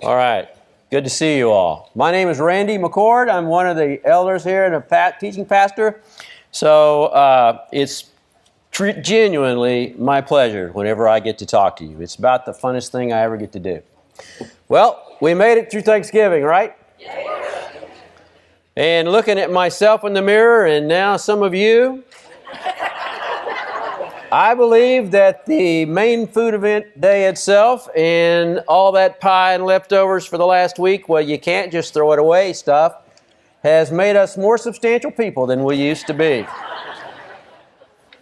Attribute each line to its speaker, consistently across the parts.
Speaker 1: All right. Good to see you all. My name is Randy McCord. I'm one of the elders here and a teaching pastor. So it's genuinely my pleasure whenever I get to talk to you. It's about the funnest thing I ever get to do. Well, we made it through Thanksgiving, right? And looking at myself in the mirror and now some of you, I believe that the main food event day itself and all that pie and leftovers for the last week, well, you can't just throw it away stuff, has made us more substantial people than we used to be.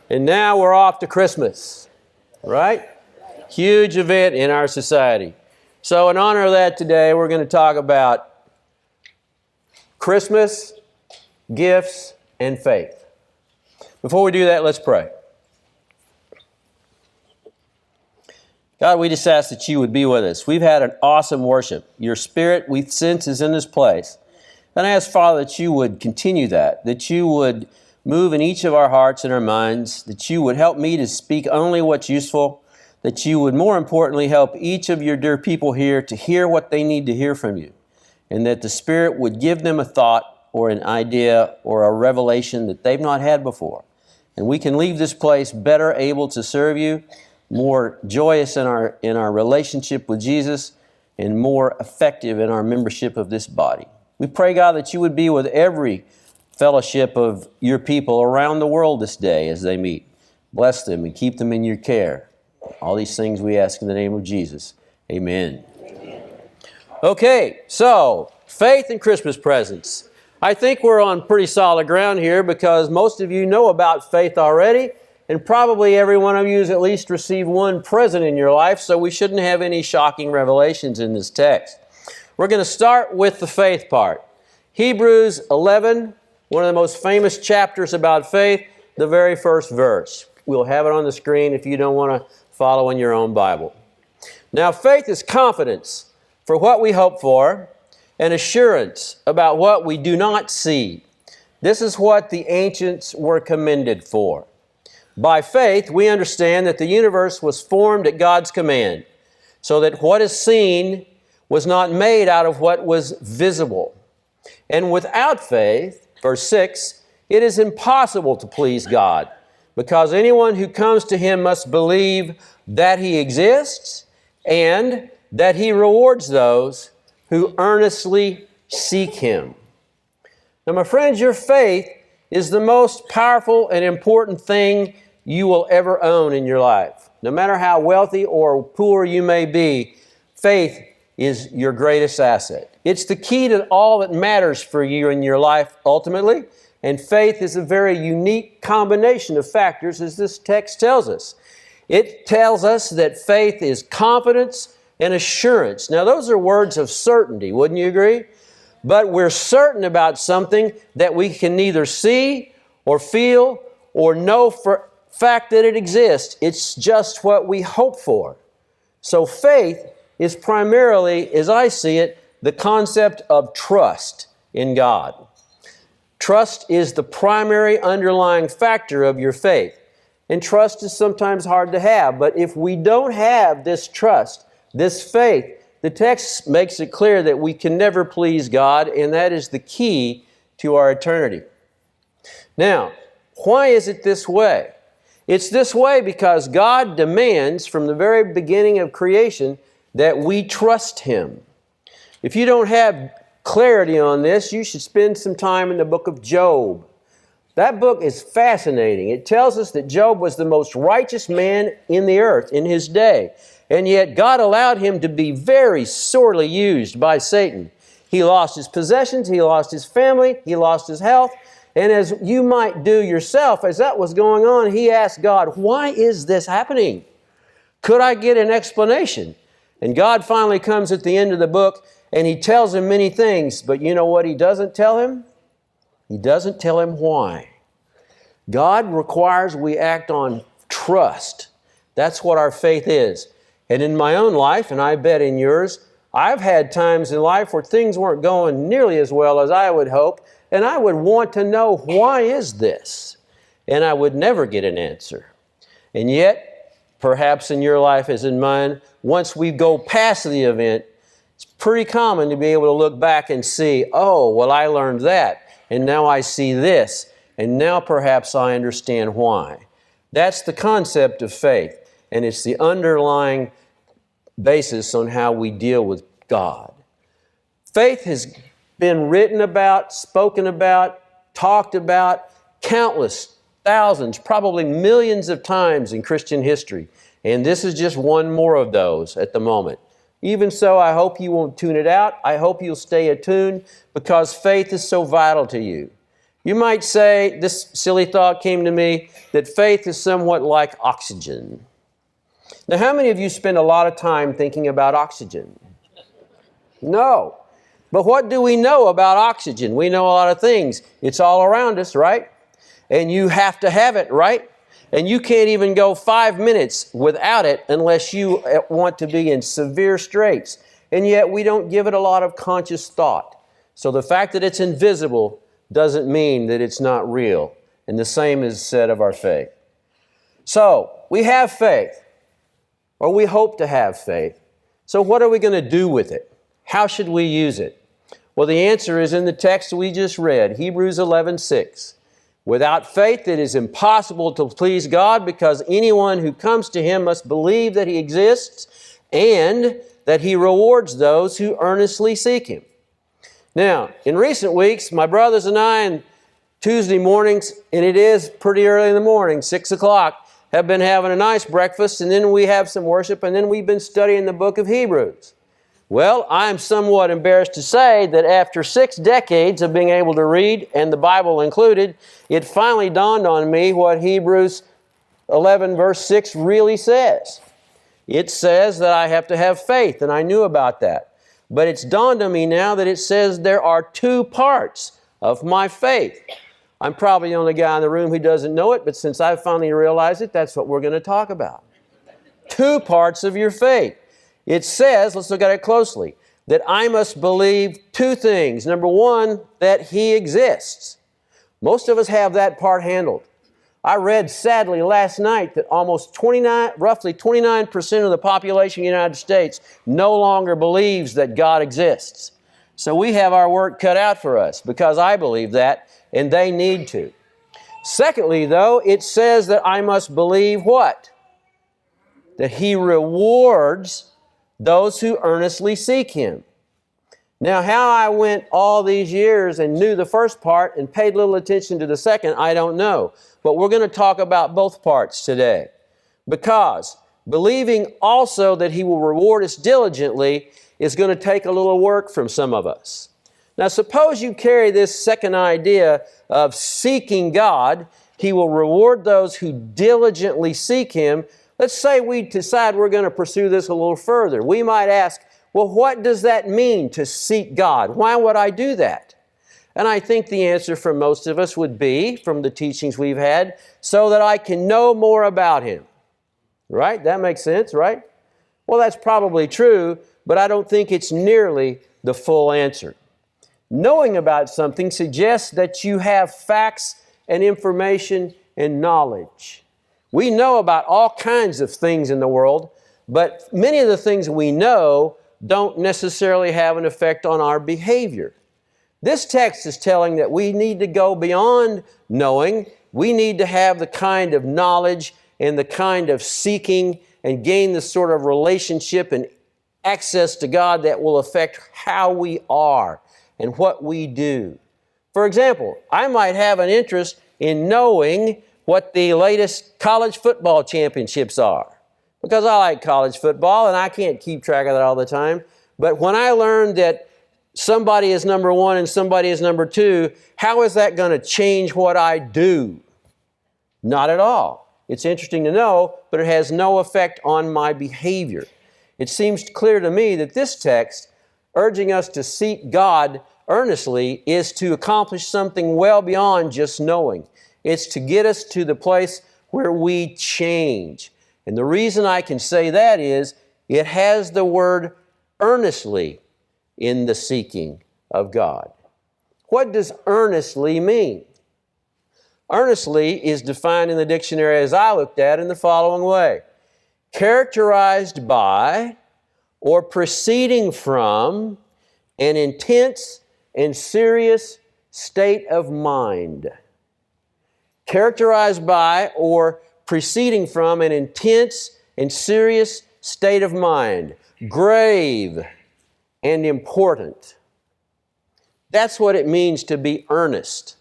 Speaker 1: And now we're off to Christmas, right? Huge event in our society. So in honor of that today, we're going to talk about Christmas, gifts, and faith. Before we do that, let's pray. God, we just ask that you would be with us. We've had an awesome worship. Your spirit, we sense, is in this place. And I ask, Father, that you would continue that you would move in each of our hearts and our minds, that you would help me to speak only what's useful, that you would, more importantly, help each of your dear people here to hear what they need to hear from you, and that the Spirit would give them a thought or an idea or a revelation that they've not had before. And we can leave this place better able to serve you, more joyous in our relationship with Jesus, and more effective in our membership of this body. We pray, God, that you would be with every fellowship of your people around the world this day as they meet. Bless them and keep them in your care. All these things we ask in the name of Jesus. Amen. Amen. Okay, so faith and Christmas presents. I think we're on pretty solid ground here because most of you know about faith already. And probably every one of you has at least received one present in your life, so we shouldn't have any shocking revelations in this text. We're going to start with the faith part. Hebrews 11, one of the most famous chapters about faith, the very first verse. We'll have it on the screen if you don't want to follow in your own Bible. Now, faith is confidence for what we hope for and assurance about what we do not see. This is what the ancients were commended for. By faith, we understand that the universe was formed at God's command, so that what is seen was not made out of what was visible. And without faith, verse 6, it is impossible to please God, because anyone who comes to Him must believe that He exists and that He rewards those who earnestly seek Him. Now, my friends, your faith is the most powerful and important thing you will ever own in your life. No matter how wealthy or poor you may be, faith is your greatest asset. It's the key to all that matters for you in your life ultimately, and faith is a very unique combination of factors, as this text tells us. It tells us that faith is confidence and assurance. Now, those are words of certainty, wouldn't you agree? But we're certain about something that we can neither see or feel or know for fact that it exists. It's just what we hope for. So faith is primarily, as I see it, the concept of trust in God. Trust is the primary underlying factor of your faith. And trust is sometimes hard to have, but if we don't have this trust, this faith, the text makes it clear that we can never please God, and that is the key to our eternity. Now, why is it this way? It's this way because God demands from the very beginning of creation that we trust Him. If you don't have clarity on this, you should spend some time in the book of Job. That book is fascinating. It tells us that Job was the most righteous man in the earth in his day. And yet God allowed him to be very sorely used by Satan. He lost his possessions, he lost his family, he lost his health. And as you might do yourself, as that was going on, he asked God, why is this happening? Could I get an explanation? And God finally comes at the end of the book and He tells him many things. But you know what He doesn't tell him? He doesn't tell him why. God requires we act on trust. That's what our faith is. And in my own life, and I bet in yours, I've had times in life where things weren't going nearly as well as I would hope. And I would want to know, why is this? And I would never get an answer. And yet, perhaps in your life as in mine, once we go past the event, it's pretty common to be able to look back and see, oh, well, I learned that, and now I see this, and now perhaps I understand why. That's the concept of faith, and it's the underlying basis on how we deal with God. Faith has been written about, spoken about, talked about countless, thousands, probably millions of times in Christian history. And this is just one more of those at the moment. Even so, I hope you won't tune it out. I hope you'll stay attuned because faith is so vital to you. You might say, this silly thought came to me, that faith is somewhat like oxygen. Now, how many of you spend a lot of time thinking about oxygen? No. But what do we know about oxygen? We know a lot of things. It's all around us, right? And you have to have it, right? And you can't even go 5 minutes without it unless you want to be in severe straits. And yet we don't give it a lot of conscious thought. So the fact that it's invisible doesn't mean that it's not real. And the same is said of our faith. So we have faith, or we hope to have faith. So what are we going to do with it? How should we use it? Well, the answer is in the text we just read, Hebrews 11:6. Without faith, it is impossible to please God because anyone who comes to Him must believe that He exists and that He rewards those who earnestly seek Him. Now, in recent weeks, my brothers and I, on Tuesday mornings, and it is pretty early in the morning, 6 o'clock, have been having a nice breakfast, and then we have some worship, and then we've been studying the book of Hebrews. Well, I'm somewhat embarrassed to say that after 6 decades of being able to read, and the Bible included, it finally dawned on me what Hebrews 11 verse 6 really says. It says that I have to have faith, and I knew about that. But it's dawned on me now that it says there are 2 parts of my faith. I'm probably the only guy in the room who doesn't know it, but since I finally realized it, that's what we're going to talk about. 2 parts of your faith. It says, let's look at it closely, that I must believe 2 things. Number 1, that He exists. Most of us have that part handled. I read, sadly, last night that roughly 29% of the population of the United States no longer believes that God exists. So we have our work cut out for us because I believe that, and they need to. Secondly, though, it says that I must believe what? That He rewards those who earnestly seek Him. Now, how I went all these years and knew the first part and paid little attention to the second, I don't know. But we're going to talk about both parts today. Because believing also that He will reward us diligently is going to take a little work from some of us. Now, suppose you carry this second idea of seeking God, He will reward those who diligently seek Him. Let's say we decide we're going to pursue this a little further. We might ask, well, what does that mean to seek God? Why would I do that? And I think the answer for most of us would be, from the teachings we've had, so that I can know more about Him. Right? That makes sense, right? Well, that's probably true, but I don't think it's nearly the full answer. Knowing about something suggests that you have facts and information and knowledge. We know about all kinds of things in the world, but many of the things we know don't necessarily have an effect on our behavior. This text is telling that we need to go beyond knowing. We need to have the kind of knowledge and the kind of seeking and gain the sort of relationship and access to God that will affect how we are and what we do. For example, I might have an interest in knowing what the latest college football championships are, because I like college football and I can't keep track of that all the time. But when I learned that somebody is number 1 and somebody is number 2, how is that going to change what I do? Not at all. It's interesting to know, but it has no effect on my behavior. It seems clear to me that this text, urging us to seek God earnestly, is to accomplish something well beyond just knowing. It's to get us to the place where we change. And the reason I can say that is it has the word earnestly in the seeking of God. What does earnestly mean? Earnestly is defined in the dictionary as I looked at in the following way. Characterized by or proceeding from an intense and serious state of mind. Characterized by or proceeding from an intense and serious state of mind. Grave and important. That's what it means to be earnest.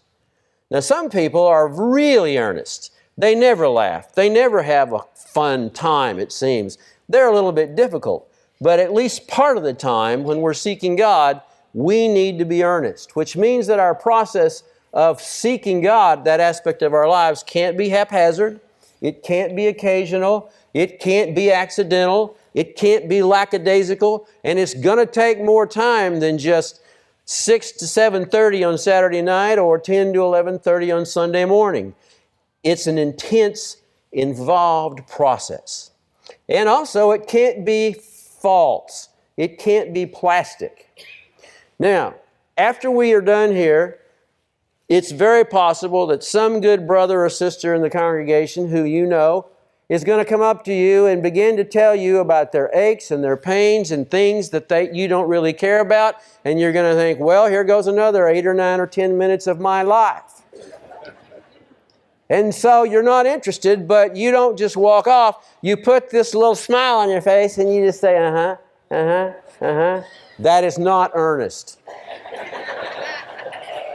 Speaker 1: Now, some people are really earnest. They never laugh. They never have a fun time, it seems. They're a little bit difficult. But at least part of the time when we're seeking God, we need to be earnest, which means that our process of seeking God, that aspect of our lives, can't be haphazard. It can't be occasional. It can't be accidental. It can't be lackadaisical. And it's going to take more time than just 6 to 7:30 on Saturday night or 10 to 11:30 on Sunday morning. It's an intense, involved process. And also, it can't be false. It can't be plastic. Now, after we are done here, it's very possible that some good brother or sister in the congregation who you know is going to come up to you and begin to tell you about their aches and their pains and things that you don't really care about. And you're going to think, well, here goes another 8 or 9 or 10 minutes of my life. And so you're not interested, but you don't just walk off. You put this little smile on your face and you just say, uh-huh, uh-huh, uh-huh. That is not earnest.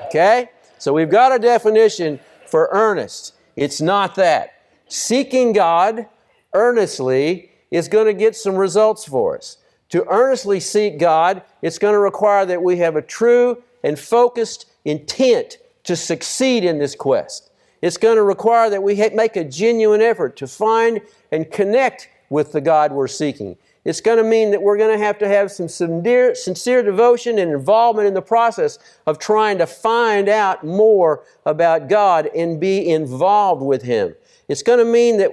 Speaker 1: Okay? So we've got a definition for earnest. It's not that. Seeking God earnestly is going to get some results for us. To earnestly seek God, it's going to require that we have a true and focused intent to succeed in this quest. It's going to require that we make a genuine effort to find and connect with the God we're seeking. It's going to mean that we're going to have some sincere devotion and involvement in the process of trying to find out more about God and be involved with Him. It's going to mean that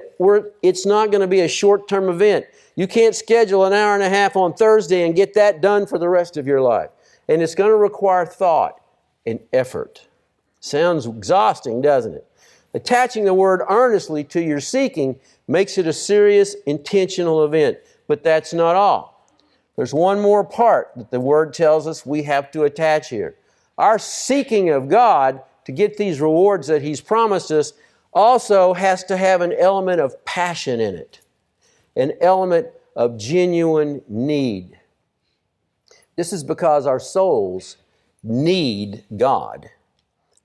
Speaker 1: it's not going to be a short-term event. You can't schedule an hour and a half on Thursday and get that done for the rest of your life. And it's going to require thought and effort. Sounds exhausting, doesn't it? Attaching the word earnestly to your seeking makes it a serious, intentional event. But that's not all. There's one more part that the Word tells us we have to attach here. Our seeking of God to get these rewards that He's promised us also has to have an element of passion in it, an element of genuine need. This is because our souls need God.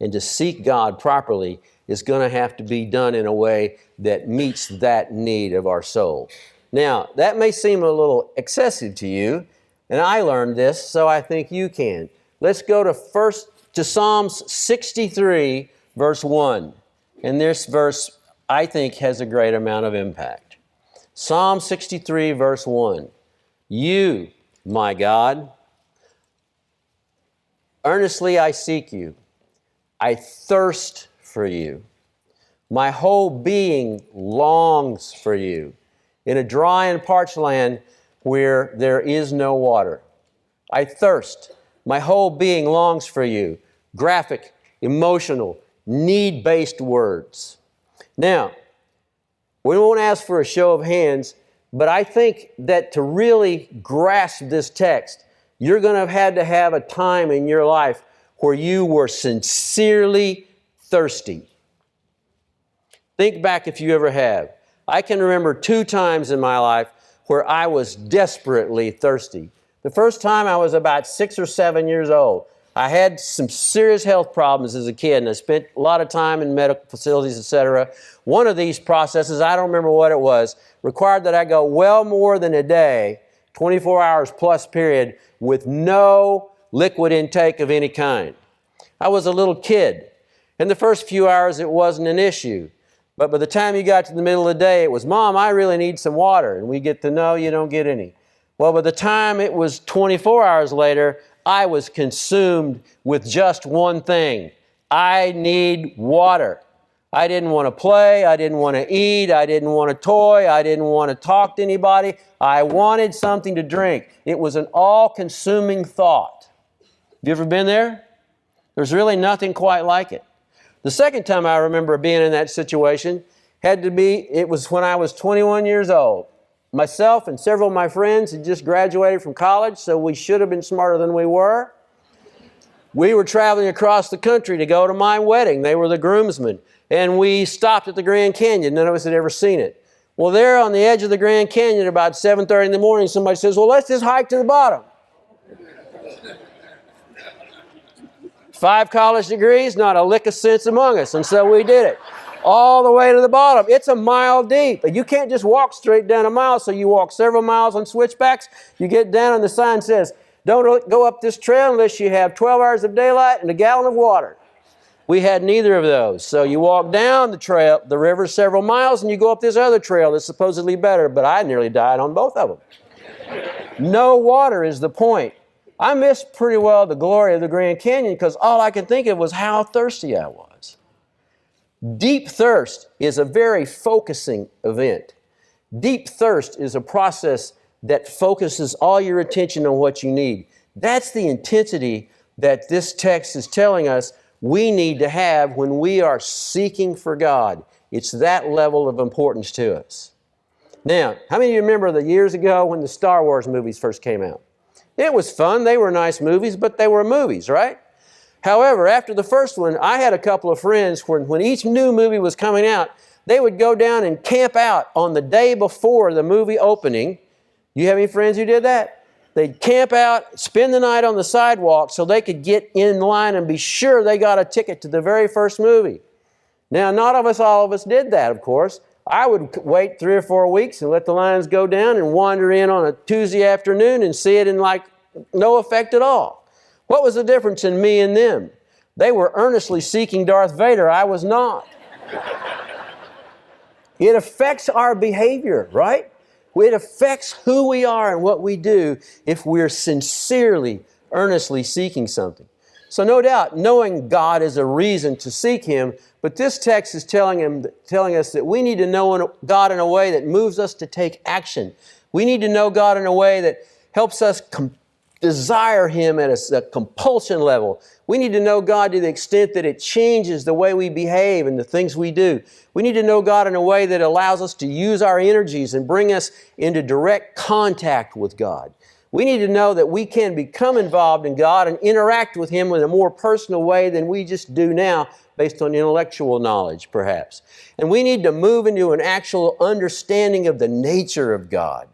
Speaker 1: And to seek God properly is going to have to be done in a way that meets that need of our soul. Now, that may seem a little excessive to you, and I learned this, so I think you can. Let's go to Psalms 63, verse 1. And this verse, I think, has a great amount of impact. Psalm 63, verse 1. You, my God, earnestly I seek you. I thirst for you. My whole being longs for you in a dry and parched land where there is no water. I thirst. My whole being longs for you. Graphic, emotional, need-based words. Now, we won't ask for a show of hands, but I think that to really grasp this text, you're going to have had to have a time in your life where you were sincerely thirsty. Think back if you ever have. I can remember 2 times in my life where I was desperately thirsty. The first time I was about 6 or 7 years old. I had some serious health problems as a kid, and I spent a lot of time in medical facilities, etc. One of these processes, I don't remember what it was, required that I go well more than a day, 24 hours plus period, with no liquid intake of any kind. I was a little kid. In the first few hours, it wasn't an issue. But by the time you got to the middle of the day, it was, Mom, I really need some water. And we get to know you don't get any. Well, by the time it was 24 hours later, I was consumed with just one thing. I need water. I didn't want to play. I didn't want to eat. I didn't want to toy. I didn't want to talk to anybody. I wanted something to drink. It was an all-consuming thought. Have you ever been there? There's really nothing quite like it. The second time I remember being in that situation it was when I was 21 years old. myself and several of my friends had just graduated from college, so we should have been smarter than we were. We were traveling across the country to go to my wedding. They were the groomsmen. And we stopped at the Grand Canyon. None of us had ever seen it. Well, there on the edge of the Grand Canyon at about 7:30 in the morning, somebody says, well, let's just hike to the bottom. 5 college degrees, not a lick of sense among us. And so we did it. All the way to the bottom. It's a mile deep. You can't just walk straight down a mile, so you walk several miles on switchbacks. You get down and the sign says, don't go up this trail unless you have 12 hours of daylight and a gallon of water. We had neither of those. So you walk down the trail, the river several miles, and you go up this other trail that's supposedly better, but I nearly died on both of them. No water is the point. I missed pretty well the glory of the Grand Canyon because all I could think of was how thirsty I was. Deep thirst is a very focusing event. Deep thirst is a process that focuses all your attention on what you need. That's the intensity that this text is telling us we need to have when we are seeking for God. It's that level of importance to us. Now, how many of you remember the years ago when the Star Wars movies first came out? It was fun. They were nice movies, but they were movies, right? However, after the first one, I had a couple of friends when each new movie was coming out, they would go down and camp out on the day before the movie opening. You have any friends who did that? They'd camp out, spend the night on the sidewalk so they could get in line and be sure they got a ticket to the very first movie. Now, not all of us did that, of course. I would wait 3 or 4 weeks and let the lines go down and wander in on a Tuesday afternoon and see it in like no effect at all. What was the difference in me and them? They were earnestly seeking Darth Vader. I was not. It affects our behavior, right? It affects who we are and what we do if we're sincerely, earnestly seeking something. So no doubt, knowing God is a reason to seek Him, but this text is telling us that we need to know God in a way that moves us to take action. We need to know God in a way that helps us desire Him at a compulsion level. We need to know God to the extent that it changes the way we behave and the things we do. We need to know God in a way that allows us to use our energies and bring us into direct contact with God. We need to know that we can become involved in God and interact with Him in a more personal way than we just do now based on intellectual knowledge, perhaps. And we need to move into an actual understanding of the nature of God.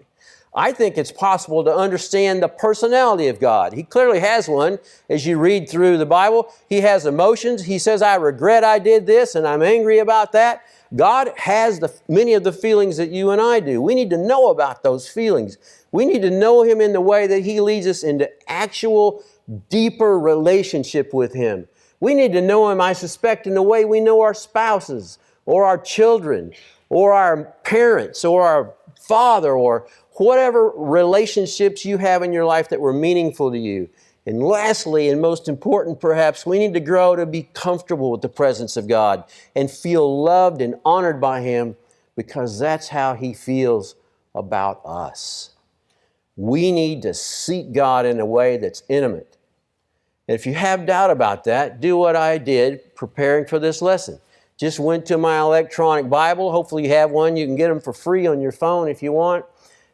Speaker 1: I think it's possible to understand the personality of God. He clearly has one. As you read through the Bible, He has emotions. He says, I regret I did this and I'm angry about that. God has many of the feelings that you and I do. We need to know about those feelings. We need to know Him in the way that He leads us into actual, deeper relationship with Him. We need to know Him, I suspect, in the way we know our spouses or our children or our parents or our father or whatever relationships you have in your life that were meaningful to you. And lastly, and most important perhaps, we need to grow to be comfortable with the presence of God and feel loved and honored by Him because that's how He feels about us. We need to seek God in a way that's intimate. And if you have doubt about that, do what I did preparing for this lesson. Just went to my electronic Bible. Hopefully you have one. You can get them for free on your phone if you want.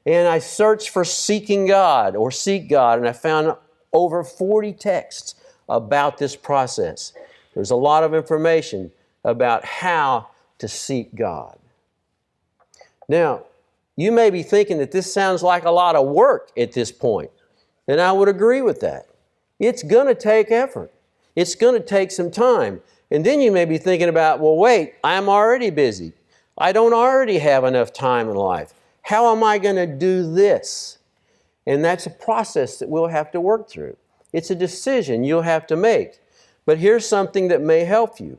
Speaker 1: And I searched for seeking God or seek God, and I found over 40 texts about this process. There's a lot of information about how to seek God. Now, you may be thinking that this sounds like a lot of work at this point, and I would agree with that. It's going to take effort. It's going to take some time. And then you may be thinking about, well, wait, I'm already busy. I don't already have enough time in life. How am I going to do this? And that's a process that we'll have to work through. It's a decision you'll have to make. But here's something that may help you.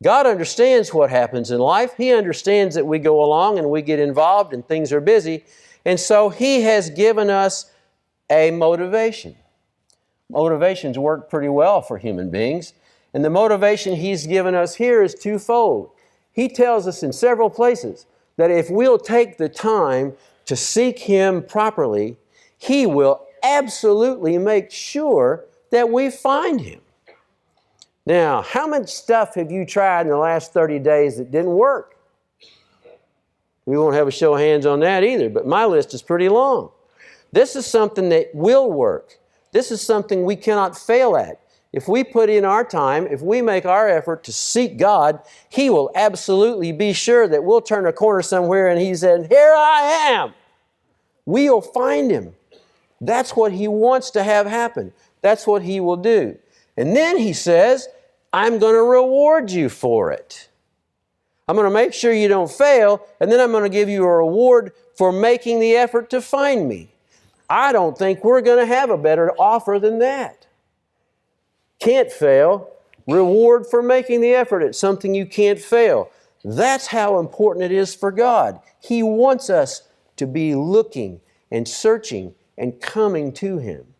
Speaker 1: God understands what happens in life. He understands that we go along and we get involved and things are busy. And so He has given us a motivation. Motivations work pretty well for human beings. And the motivation He's given us here is twofold. He tells us in several places that if we'll take the time to seek Him properly, He will absolutely make sure that we find Him. Now, how much stuff have you tried in the last 30 days that didn't work? We won't have a show of hands on that either, but my list is pretty long. This is something that will work. This is something we cannot fail at. If we put in our time, if we make our effort to seek God, He will absolutely be sure that we'll turn a corner somewhere and He said, "Here I am." We'll find Him. That's what He wants to have happen. That's what He will do. And then He says, "I'm going to reward you for it. I'm going to make sure you don't fail, and then I'm going to give you a reward for making the effort to find me." I don't think we're going to have a better offer than that. Can't fail. Reward for making the effort at something you can't fail. That's how important it is for God. He wants us to be looking and searching and coming to Him.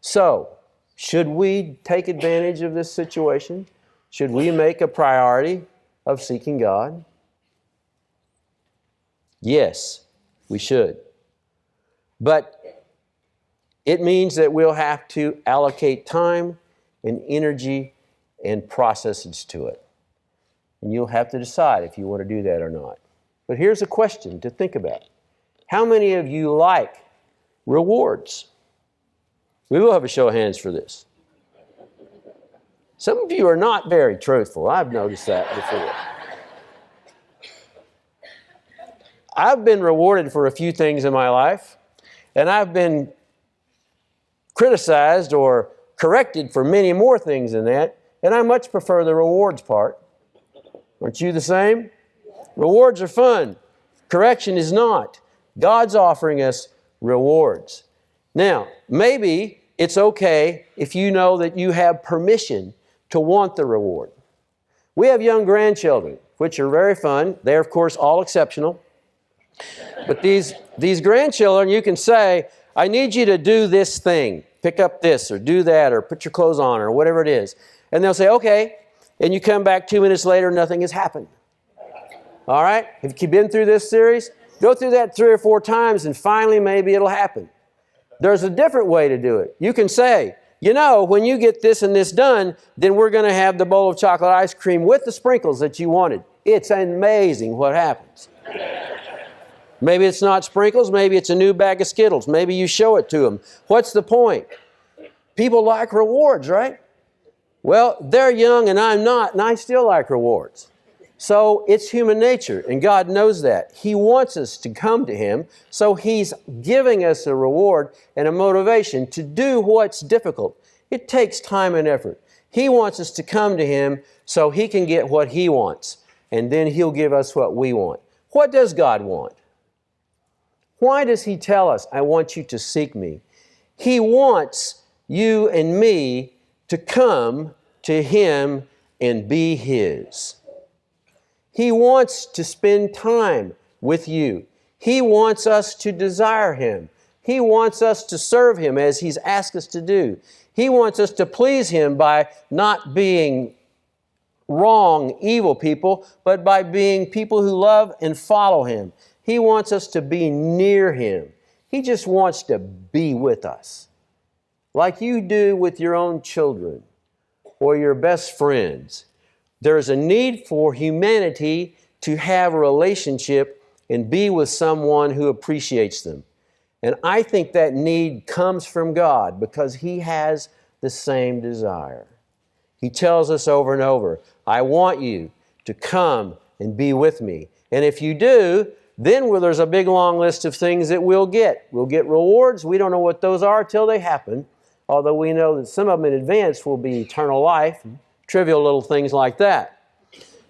Speaker 1: So, should we take advantage of this situation? Should we make a priority of seeking God? Yes, we should. But it means that we'll have to allocate time and energy and processes to it. And you'll have to decide if you want to do that or not. But here's a question to think about. How many of you like rewards? We will have a show of hands for this. Some of you are not very truthful. I've noticed that before. I've been rewarded for a few things in my life, and I've been criticized or corrected for many more things than that, and I much prefer the rewards part. Aren't you the same? Rewards are fun. Correction is not. God's offering us rewards. Now, maybe it's okay if you know that you have permission to want the reward. We have young grandchildren, which are very fun. They're, of course, all exceptional. But these grandchildren, you can say, "I need you to do this thing. Pick up this or do that or put your clothes on or whatever it is." And they'll say, "Okay." And you come back 2 minutes later, nothing has happened. All right? Have you been through this series? Go through that 3 or 4 times and finally maybe it'll happen. There's a different way to do it. You can say, "You know, when you get this and this done, then we're going to have the bowl of chocolate ice cream with the sprinkles that you wanted." It's amazing what happens. Maybe it's not sprinkles. Maybe it's a new bag of Skittles. Maybe you show it to them. What's the point? People like rewards, right? Well, they're young and I'm not, and I still like rewards. So it's human nature, and God knows that. He wants us to come to Him, so He's giving us a reward and a motivation to do what's difficult. It takes time and effort. He wants us to come to Him so He can get what He wants, and then He'll give us what we want. What does God want? Why does He tell us, "I want you to seek me"? He wants you and me to come to Him and be His. He wants to spend time with you. He wants us to desire Him. He wants us to serve Him as He's asked us to do. He wants us to please Him by not being wrong, evil people, but by being people who love and follow Him. He wants us to be near Him. He just wants to be with us, like you do with your own children or your best friends. There's a need for humanity to have a relationship and be with someone who appreciates them. And I think that need comes from God because He has the same desire. He tells us over and over, "I want you to come and be with me." And if you do, then there's a big long list of things that we'll get. We'll get rewards. We don't know what those are till they happen, although we know that some of them in advance will be eternal life, trivial little things like that.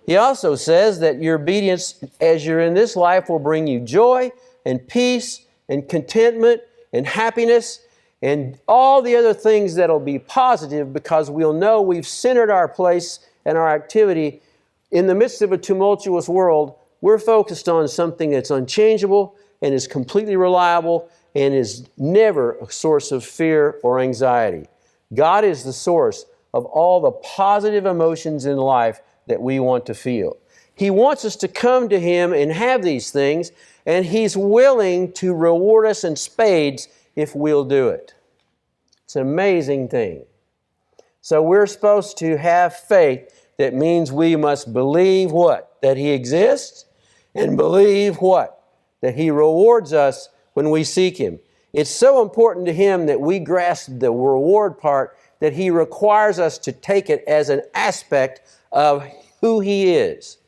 Speaker 1: He also says that your obedience as you're in this life will bring you joy and peace and contentment and happiness and all the other things that'll be positive because we'll know we've centered our place and our activity in the midst of a tumultuous world. We're focused on something that's unchangeable and is completely reliable and is never a source of fear or anxiety. God is the source of all the positive emotions in life that we want to feel. He wants us to come to Him and have these things, and He's willing to reward us in spades if we'll do it. It's an amazing thing. So we're supposed to have faith. That means we must believe what? That He exists, and believe what? that He rewards us when we seek Him. It's so important to Him that we grasp the reward part that He requires us to take it as an aspect of who He is.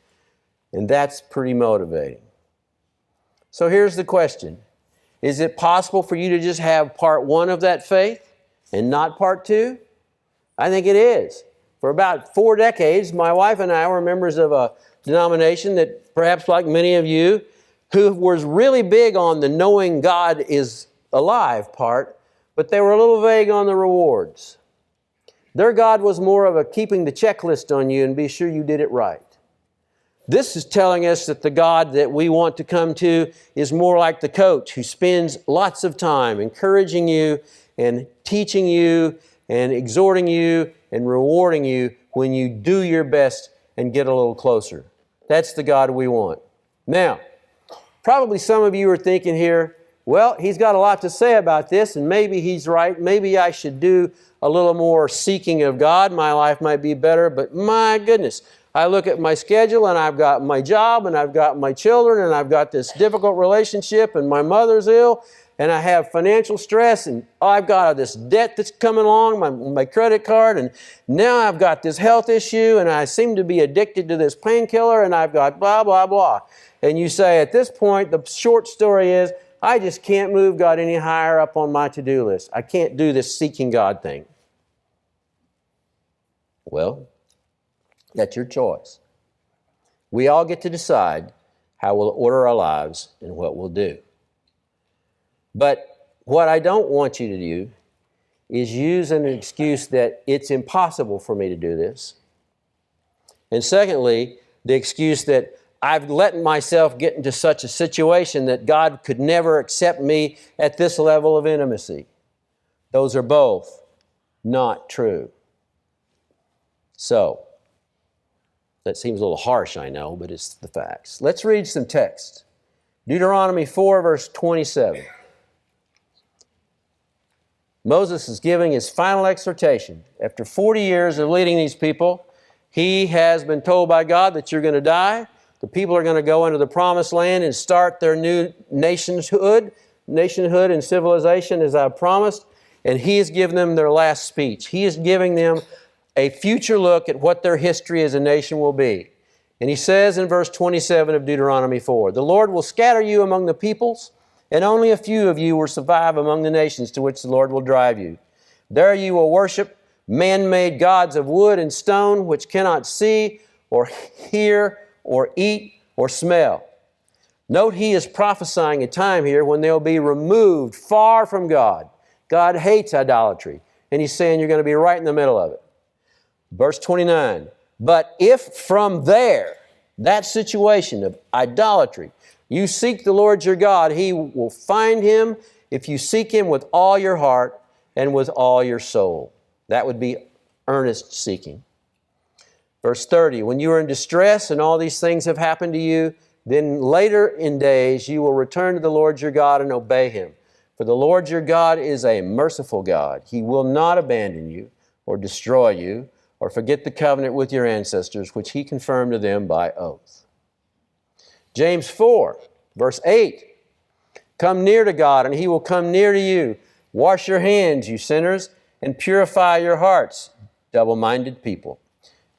Speaker 1: And that's pretty motivating. So here's the question. Is it possible for you to just have part one of that faith and not part two? I think it is. For about 4 decades, my wife and I were members of a denomination that, perhaps like many of you, who was really big on the knowing God is alive part, but they were a little vague on the rewards. Their God was more of a keeping the checklist on you and be sure you did it right. This is telling us that the God that we want to come to is more like the coach who spends lots of time encouraging you and teaching you and exhorting you and rewarding you when you do your best and get a little closer. That's the God we want. Now, probably some of you are thinking here, well, he's got a lot to say about this, and maybe he's right. Maybe I should do a little more seeking of God. My life might be better, but my goodness, I look at my schedule, and I've got my job, and I've got my children, and I've got this difficult relationship, and my mother's ill, and I have financial stress, and I've got this debt that's coming along, my credit card, and now I've got this health issue, and I seem to be addicted to this painkiller, and I've got blah, blah, blah. And you say, at this point, the short story is, I just can't move God any higher up on my to-do list. I can't do this seeking God thing. Well, that's your choice. We all get to decide how we'll order our lives and what we'll do. But what I don't want you to do is use an excuse that it's impossible for me to do this. And secondly, the excuse that I've let myself get into such a situation that God could never accept me at this level of intimacy. Those are both not true. So, that seems a little harsh, I know, but it's the facts. Let's read some text. Deuteronomy 4, verse 27. Moses is giving his final exhortation. After 40 years of leading these people, he has been told by God that you're going to die. The people are going to go into the promised land and start their new nationhood and civilization as I've promised. And he has given them their last speech. He is giving them a future look at what their history as a nation will be. And he says in verse 27 of Deuteronomy 4, "The Lord will scatter you among the peoples, and only a few of you will survive among the nations to which the Lord will drive you. There you will worship man-made gods of wood and stone, which cannot see or hear or eat or smell." Note he is prophesying a time here when they'll be removed far from God. God hates idolatry, and he's saying you're going to be right in the middle of it. Verse 29, "But if from there, that situation of idolatry, you seek the Lord your God, he will find him if you seek him with all your heart and with all your soul." That would be earnest seeking. Verse 30, "When you are in distress and all these things have happened to you, then later in days you will return to the Lord your God and obey him. For the Lord your God is a merciful God. He will not abandon you or destroy you or forget the covenant with your ancestors, which he confirmed to them by oath." James 4, verse 8, "Come near to God, and he will come near to you. Wash your hands, you sinners, and purify your hearts, double-minded people.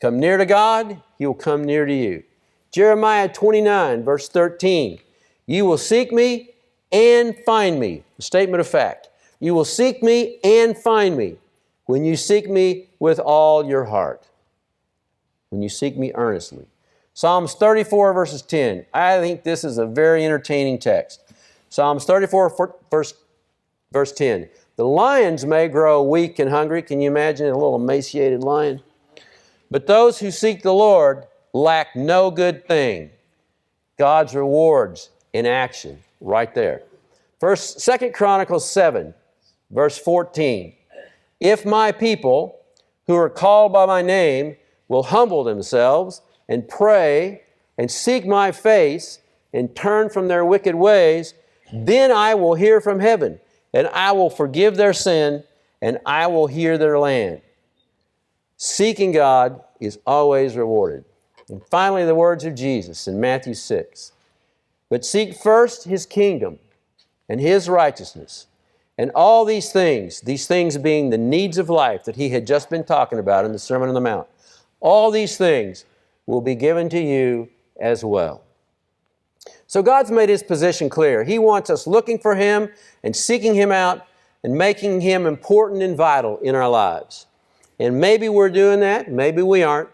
Speaker 1: Come near to God, he will come near to you." Jeremiah 29, verse 13, "You will seek me and find me." A statement of fact. "You will seek me and find me when you seek me with all your heart." When you seek me earnestly. Psalms 34, verses 10. I think this is a very entertaining text. Psalms 34, verse 10. "The lions may grow weak and hungry." Can you imagine a little emaciated lion? "But those who seek the Lord lack no good thing." God's rewards in action, right there. 2 Chronicles 7, verse 14. "If my people, who are called by my name, will humble themselves and pray and seek my face and turn from their wicked ways, then I will hear from heaven, and I will forgive their sin, and I will heal their land." Seeking God is always rewarded. And finally, the words of Jesus in Matthew 6. But seek first His kingdom and His righteousness. And all these things being the needs of life that He had just been talking about in the Sermon on the Mount, all these things will be given to you as well. So God's made His position clear. He wants us looking for Him and seeking Him out and making Him important and vital in our lives. And maybe we're doing that, maybe we aren't.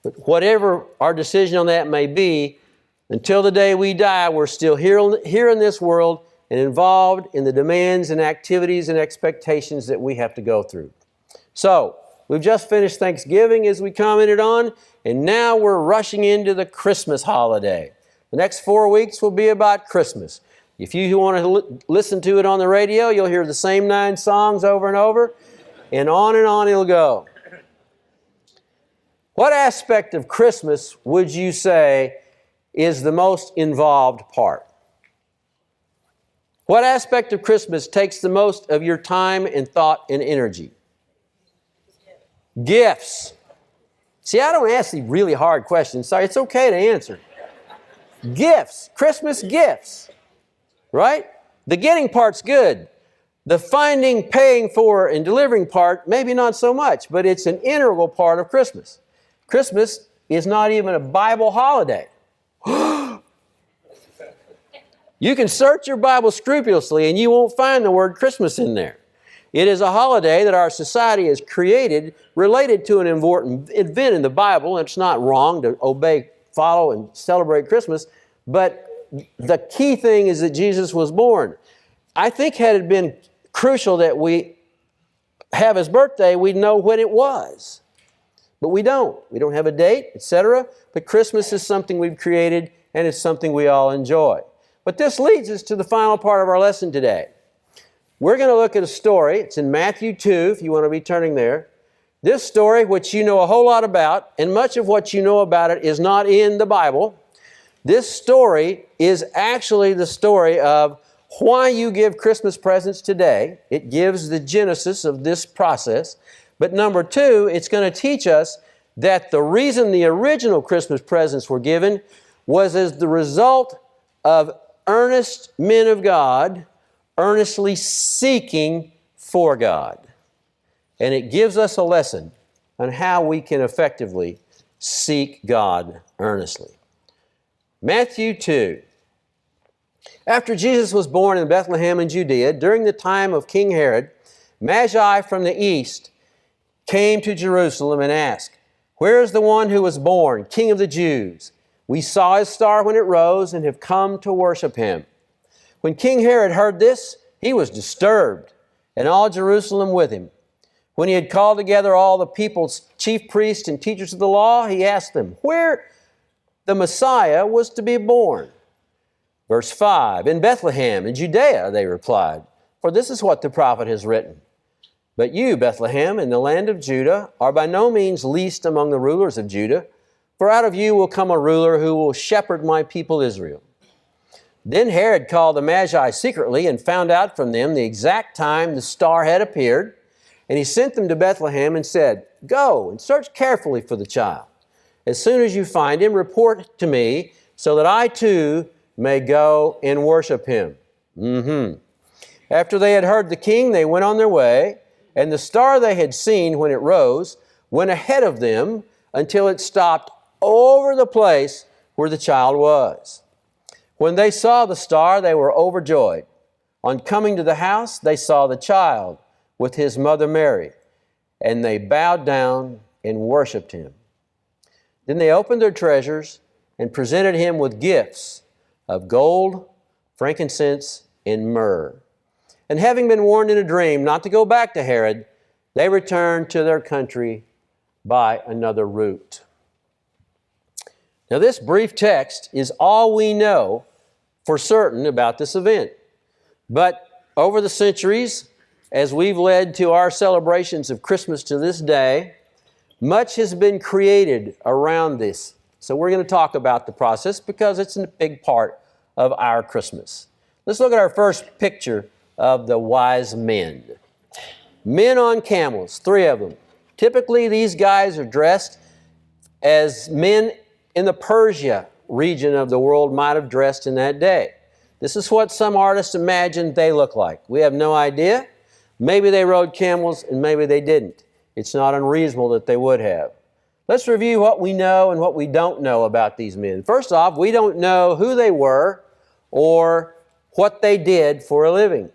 Speaker 1: But whatever our decision on that may be, until the day we die, we're still here in this world and involved in the demands and activities and expectations that we have to go through. So, we've just finished Thanksgiving, as we commented on, and now we're rushing into the Christmas holiday. The next 4 weeks will be about Christmas. If you want to listen to it on the radio, you'll hear the same 9 songs over and on it'll go. What aspect of Christmas would you say is the most involved part? What aspect of Christmas takes the most of your time and thought and energy? Gifts. See, I don't ask the really hard questions. Sorry, it's okay to answer. Gifts. Christmas gifts. Right? The getting part's good. The finding, paying for, and delivering part, maybe not so much, but it's an integral part of Christmas. Christmas is not even a Bible holiday. You can search your Bible scrupulously and you won't find the word Christmas in there. It is a holiday that our society has created related to an important event in the Bible, and it's not wrong to obey, follow, and celebrate Christmas, but the key thing is that Jesus was born. I think had it been crucial that we have His birthday, we'd know when it was. But we don't. We don't have a date, etc. But Christmas is something we've created, and it's something we all enjoy. But this leads us to the final part of our lesson today. We're going to look at a story. It's in Matthew 2, if you want to be turning there. This story, which you know a whole lot about, and much of what you know about it is not in the Bible. This story is actually the story of why you give Christmas presents today. It gives the genesis of this process. But number 2, it's going to teach us that the reason the original Christmas presents were given was as the result of earnest men of God earnestly seeking for God. And it gives us a lesson on how we can effectively seek God earnestly. Matthew 2. After Jesus was born in Bethlehem in Judea, during the time of King Herod, Magi from the east came to Jerusalem and asked, "Where is the one who was born, King of the Jews? We saw His star when it rose and have come to worship Him." When King Herod heard this, he was disturbed, and all Jerusalem with him. When he had called together all the people's chief priests and teachers of the law, he asked them where the Messiah was to be born. Verse 5, "In Bethlehem, in Judea," they replied, "for this is what the prophet has written. But you, Bethlehem, in the land of Judah, are by no means least among the rulers of Judah, for out of you will come a ruler who will shepherd my people Israel." Then Herod called the Magi secretly and found out from them the exact time the star had appeared. And he sent them to Bethlehem and said, "Go and search carefully for the child. As soon as you find him, report to me so that I too may go and worship him." After they had heard the king, they went on their way, and the star they had seen when it rose went ahead of them until it stopped over the place where the child was. When they saw the star, they were overjoyed. On coming to the house, they saw the child with his mother Mary, and they bowed down and worshiped him. Then they opened their treasures and presented him with gifts of gold, frankincense, and myrrh. And having been warned in a dream not to go back to Herod, they returned to their country by another route. Now, this brief text is all we know for certain about this event. But over the centuries, as we've led to our celebrations of Christmas to this day, much has been created around this. So we're going to talk about the process because it's a big part of our Christmas. Let's look at our first picture of the wise men. Men on camels, 3 of them. Typically, these guys are dressed as men in the Persia region of the world might have dressed in that day. This is what some artists imagined they looked like. We have no idea. Maybe they rode camels and maybe they didn't. It's not unreasonable that they would have. Let's review what we know and what we don't know about these men. First off, we don't know who they were or what they did for a living.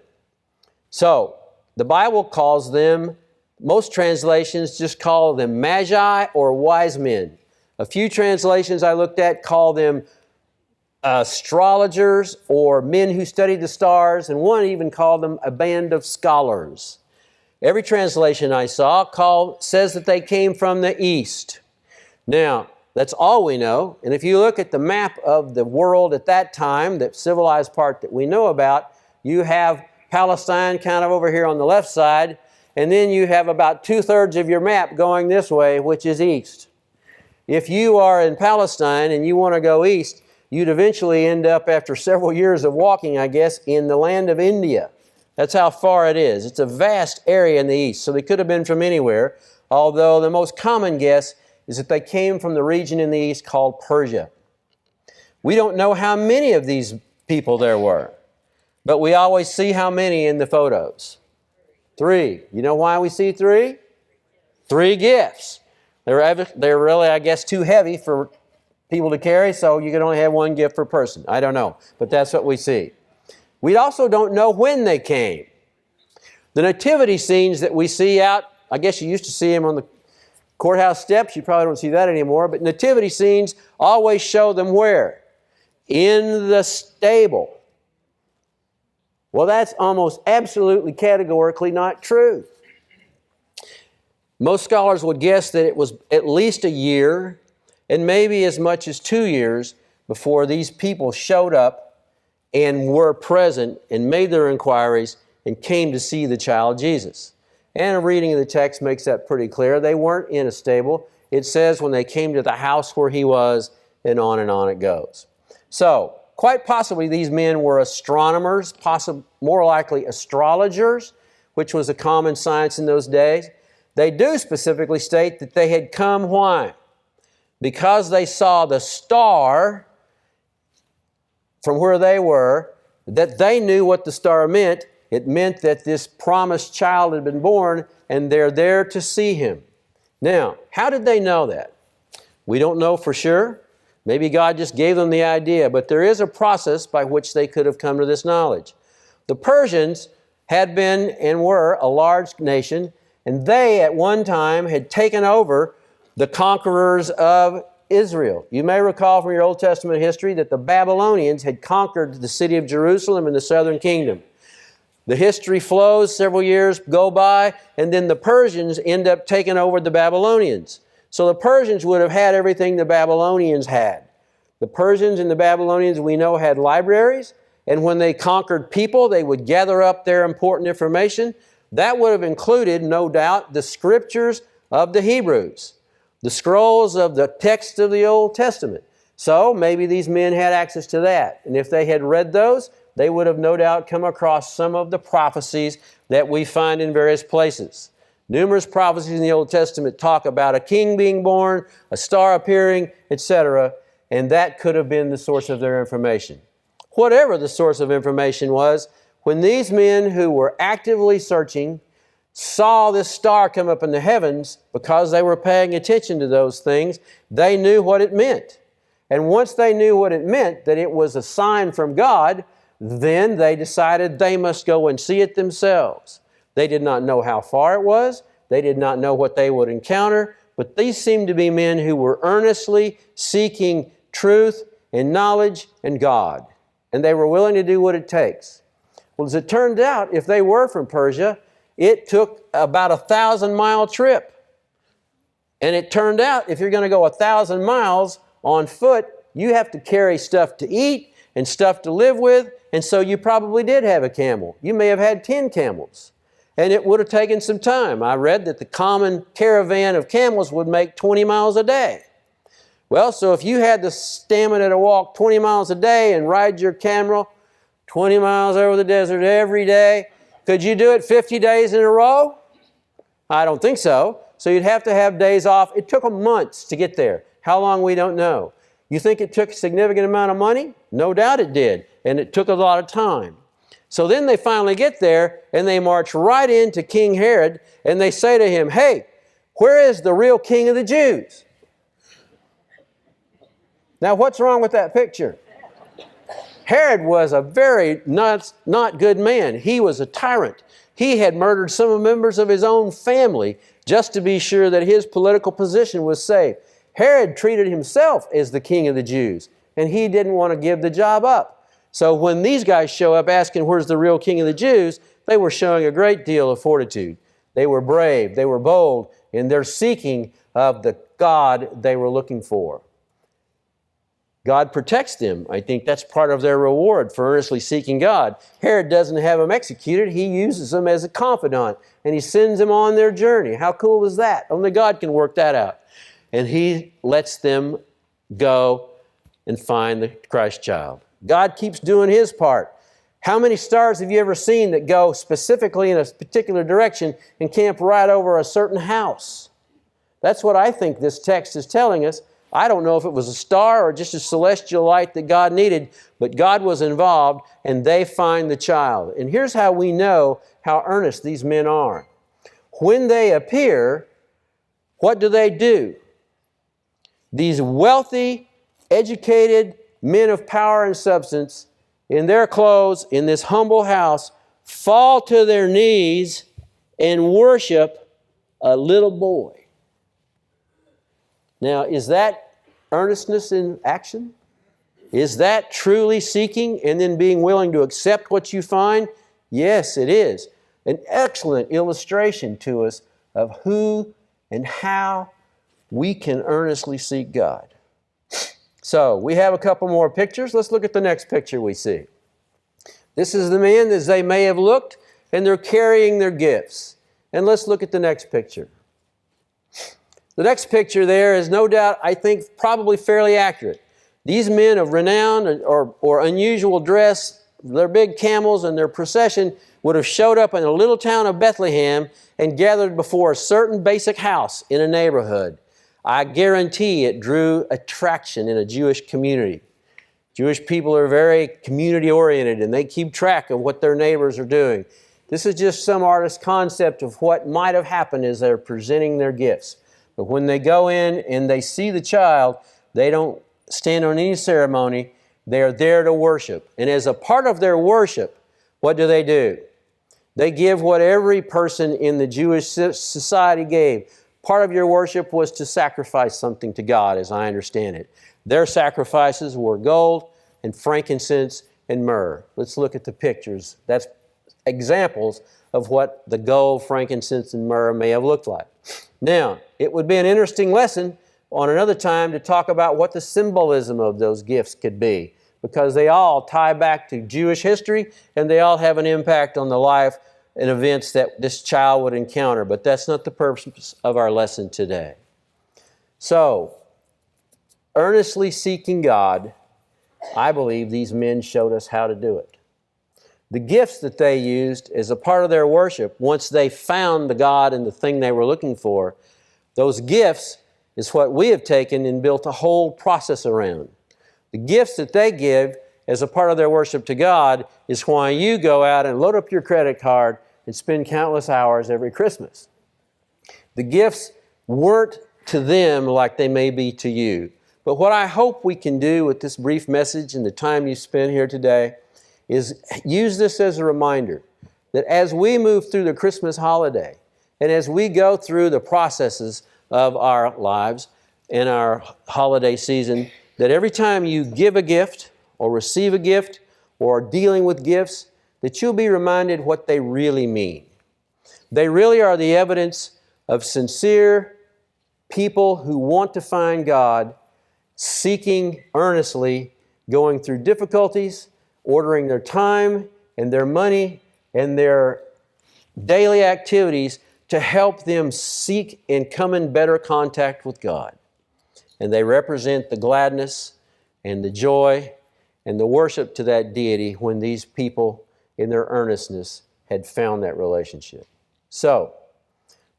Speaker 1: So, the Bible calls them, most translations just call them magi or wise men. A few translations I looked at call them astrologers or men who studied the stars, and one even called them a band of scholars. Every translation I saw says that they came from the east. Now, that's all we know, and if you look at the map of the world at that time, the civilized part that we know about, you have Palestine kind of over here on the left side, and then you have about 2/3 of your map going this way, which is east. If you are in Palestine and you want to go east, you'd eventually end up, after several years of walking, I guess, in the land of India. That's how far it is. It's a vast area in the east, so they could have been from anywhere, although the most common guess is that they came from the region in the east called Persia. We don't know how many of these people there were, but we always see how many in the photos. 3. You know why we see 3? 3 gifts. They're really, I guess, too heavy for people to carry, so you can only have 1 gift per person. I don't know, but that's what we see. We also don't know when they came. The nativity scenes that we see out, I guess you used to see them on the courthouse steps. You probably don't see that anymore, but nativity scenes always show them where? In the stable. Well, that's almost absolutely categorically not true. Most scholars would guess that it was at least a year and maybe as much as 2 years before these people showed up and were present and made their inquiries and came to see the child Jesus. And a reading of the text makes that pretty clear. They weren't in a stable. It says when they came to the house where he was, and on it goes. So, quite possibly these men were astronomers, more likely astrologers, which was a common science in those days. They do specifically state that they had come why? Because they saw the star from where they were, that they knew what the star meant. It meant that this promised child had been born, and they're there to see him. Now, how did they know that? We don't know for sure. Maybe God just gave them the idea, but there is a process by which they could have come to this knowledge. The Persians had been and were a large nation, and they at one time had taken over the conquerors of Israel. You may recall from your Old Testament history that the Babylonians had conquered the city of Jerusalem in the southern kingdom. The history flows, several years go by, and then the Persians end up taking over the Babylonians. So the Persians would have had everything the Babylonians had. The Persians and the Babylonians, we know, had libraries, and when they conquered people, they would gather up their important information. That would have included, no doubt, the scriptures of the Hebrews, the scrolls of the text of the Old Testament. So maybe these men had access to that. And if they had read those, they would have no doubt come across some of the prophecies that we find in various places. Numerous prophecies in the Old Testament talk about a king being born, a star appearing, etc., and that could have been the source of their information. Whatever the source of information was, when these men who were actively searching saw this star come up in the heavens, because they were paying attention to those things, they knew what it meant. And once they knew what it meant, that it was a sign from God, then they decided they must go and see it themselves. They did not know how far it was. They did not know what they would encounter. But these seemed to be men who were earnestly seeking truth and knowledge and God. And they were willing to do what it takes. Well, as it turned out, if they were from Persia, it took about a 1,000-mile trip. And it turned out, if you're going to go 1,000 miles on foot, you have to carry stuff to eat and stuff to live with, and so you probably did have a camel. You may have had 10 camels, and it would have taken some time. I read that the common caravan of camels would make 20 miles a day. Well, so if you had the stamina to walk 20 miles a day and ride your camel 20 miles over the desert every day, could you do it 50 days in a row? I don't think so. So you'd have to have days off. It took them months to get there. How long, we don't know. You think it took a significant amount of money? No doubt it did. And it took a lot of time. So then they finally get there and they march right into King Herod and they say to him, "Hey, where is the real king of the Jews?" Now, what's wrong with that picture? Herod was a very not good man. He was a tyrant. He had murdered some members of his own family just to be sure that his political position was safe. Herod treated himself as the king of the Jews, and he didn't want to give the job up. So when these guys show up asking, "Where's the real king of the Jews?" they were showing a great deal of fortitude. They were brave, they were bold in their seeking of the God they were looking for. God protects them. I think that's part of their reward for earnestly seeking God. Herod doesn't have them executed. He uses them as a confidant, and he sends them on their journey. How cool is that? Only God can work that out. And he lets them go and find the Christ child. God keeps doing his part. How many stars have you ever seen that go specifically in a particular direction and camp right over a certain house? That's what I think this text is telling us. I don't know if it was a star or just a celestial light that God needed, but God was involved and they find the child. And here's how we know how earnest these men are. When they appear, what do? These wealthy, educated men of power and substance in their clothes in this humble house fall to their knees and worship a little boy. Now, is that earnestness in action? Is that truly seeking and then being willing to accept what you find? Yes, it is. An excellent illustration to us of who and how we can earnestly seek God. So, we have a couple more pictures. Let's look at the next picture we see. This is the men as they may have looked, and they're carrying their gifts. And let's look at the next picture. The next picture there is no doubt, I think, probably fairly accurate. These men of renown or unusual dress, their big camels and their procession would have showed up in a little town of Bethlehem and gathered before a certain basic house in a neighborhood. I guarantee it drew attraction in a Jewish community. Jewish people are very community-oriented and they keep track of what their neighbors are doing. This is just some artist's concept of what might have happened as they're presenting their gifts. But when they go in and they see the child, they don't stand on any ceremony. They are there to worship. And as a part of their worship, what do? They give what every person in the Jewish society gave. Part of your worship was to sacrifice something to God, as I understand it. Their sacrifices were gold and frankincense and myrrh. Let's look at the pictures. That's examples of what the gold, frankincense, and myrrh may have looked like. Now, it would be an interesting lesson on another time to talk about what the symbolism of those gifts could be, because they all tie back to Jewish history and they all have an impact on the life and events that this child would encounter. But that's not the purpose of our lesson today. So, earnestly seeking God, I believe these men showed us how to do it. The gifts that they used as a part of their worship, once they found the God and the thing they were looking for, those gifts is what we have taken and built a whole process around. The gifts that they give as a part of their worship to God is why you go out and load up your credit card and spend countless hours every Christmas. The gifts weren't to them like they may be to you. But what I hope we can do with this brief message and the time you spend here today is use this as a reminder that as we move through the Christmas holiday and as we go through the processes of our lives in our holiday season, that every time you give a gift or receive a gift or are dealing with gifts, that you'll be reminded what they really mean. They really are the evidence of sincere people who want to find God, seeking earnestly, going through difficulties, ordering their time and their money and their daily activities to help them seek and come in better contact with God. And they represent the gladness and the joy and the worship to that deity when these people in their earnestness had found that relationship. So,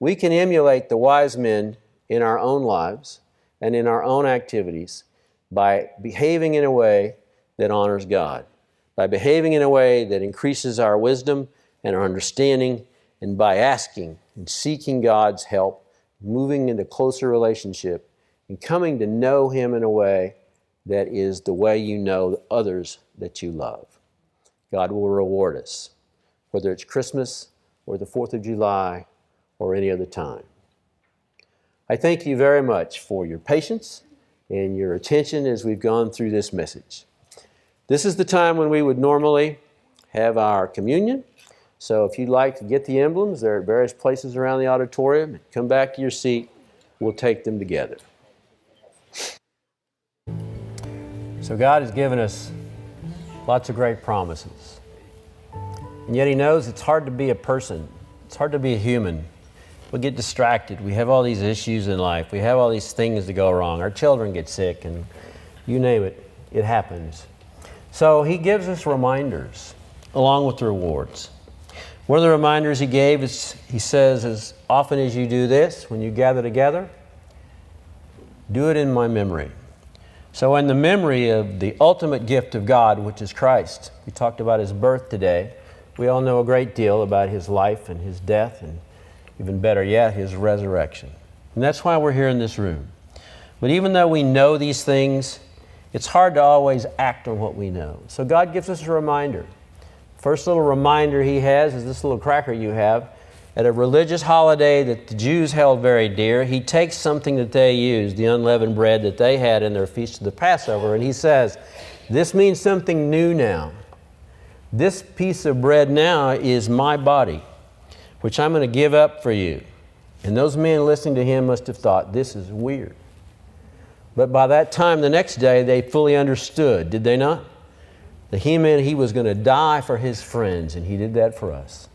Speaker 1: we can emulate the wise men in our own lives and in our own activities by behaving in a way that honors God, by behaving in a way that increases our wisdom and our understanding, and by asking and seeking God's help, moving into closer relationship, and coming to know Him in a way that is the way you know others that you love. God will reward us, whether it's Christmas or the 4th of July or any other time. I thank you very much for your patience and your attention as we've gone through this message. This is the time when we would normally have our communion. So if you'd like to get the emblems, they're at various places around the auditorium. Come back to your seat. We'll take them together. So God has given us lots of great promises. And yet He knows it's hard to be a person. It's hard to be a human. We get distracted. We have all these issues in life. We have all these things that go wrong. Our children get sick, and you name it, it happens. So He gives us reminders along with the rewards. One of the reminders He gave is, He says, as often as you do this, when you gather together, do it in my memory. So in the memory of the ultimate gift of God, which is Christ, we talked about His birth today. We all know a great deal about His life and His death, and even better yet, His resurrection. And that's why we're here in this room. But even though we know these things, it's hard to always act on what we know. So God gives us a reminder. First little reminder He has is this little cracker you have. At a religious holiday that the Jews held very dear, He takes something that they used, the unleavened bread that they had in their feast of the Passover, and He says, this means something new now. This piece of bread now is my body, which I'm going to give up for you. And those men listening to Him must have thought, this is weird. But by that time, the next day, they fully understood, did they not? That He meant He was going to die for His friends, and He did that for us.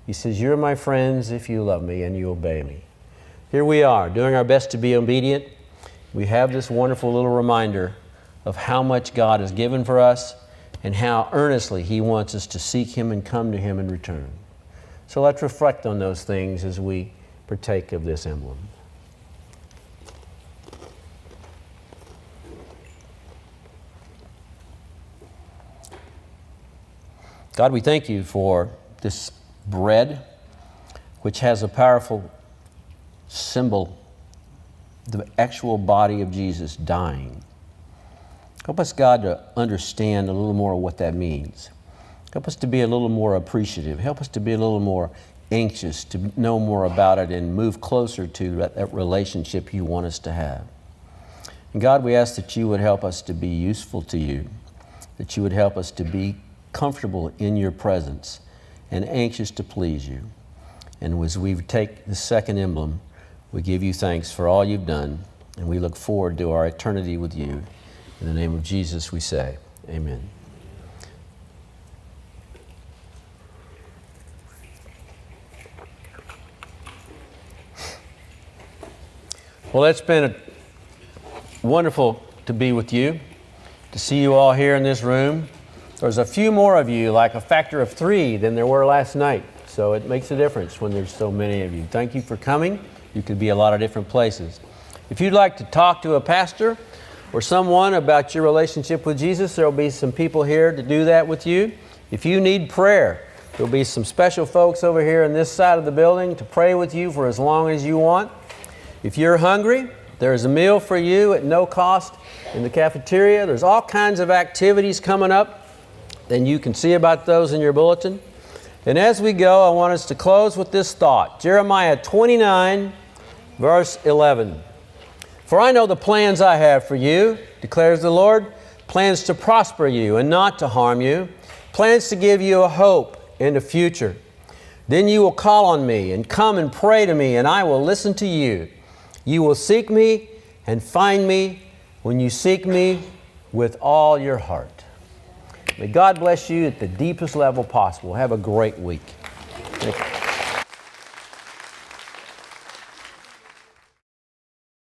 Speaker 1: He says, you're my friends if you love me and you obey me. Here we are, doing our best to be obedient. We have this wonderful little reminder of how much God has given for us and how earnestly He wants us to seek Him and come to Him in return. So let's reflect on those things as we partake of this emblem. God, we thank You for this bread, which has a powerful symbol, the actual body of Jesus dying. Help us, God, to understand a little more of what that means. Help us to be a little more appreciative. Help us to be a little more anxious to know more about it and move closer to that relationship You want us to have. And God, we ask that You would help us to be useful to You, that You would help us to be comfortable in Your presence and anxious to please You. And as we take the second emblem, we give You thanks for all You've done, and we look forward to our eternity with You. In the name of Jesus we say, amen. Well, it's been wonderful to be with you, to see you all here in this room. There's a few more of you, like a factor of 3 than there were last night. So it makes a difference when there's so many of you. Thank you for coming. You could be a lot of different places. If you'd like to talk to a pastor or someone about your relationship with Jesus, there'll be some people here to do that with you. If you need prayer, there'll be some special folks over here on this side of the building to pray with you for as long as you want. If you're hungry, there's a meal for you at no cost in the cafeteria. There's all kinds of activities coming up. Then you can see about those in your bulletin. And as we go, I want us to close with this thought. Jeremiah 29, verse 11. For I know the plans I have for you, declares the Lord, plans to prosper you and not to harm you, plans to give you a hope and a future. Then you will call on me and come and pray to me, and I will listen to you. You will seek me and find me when you seek me with all your heart. May God bless you at the deepest level possible. Have a great week. Thank you.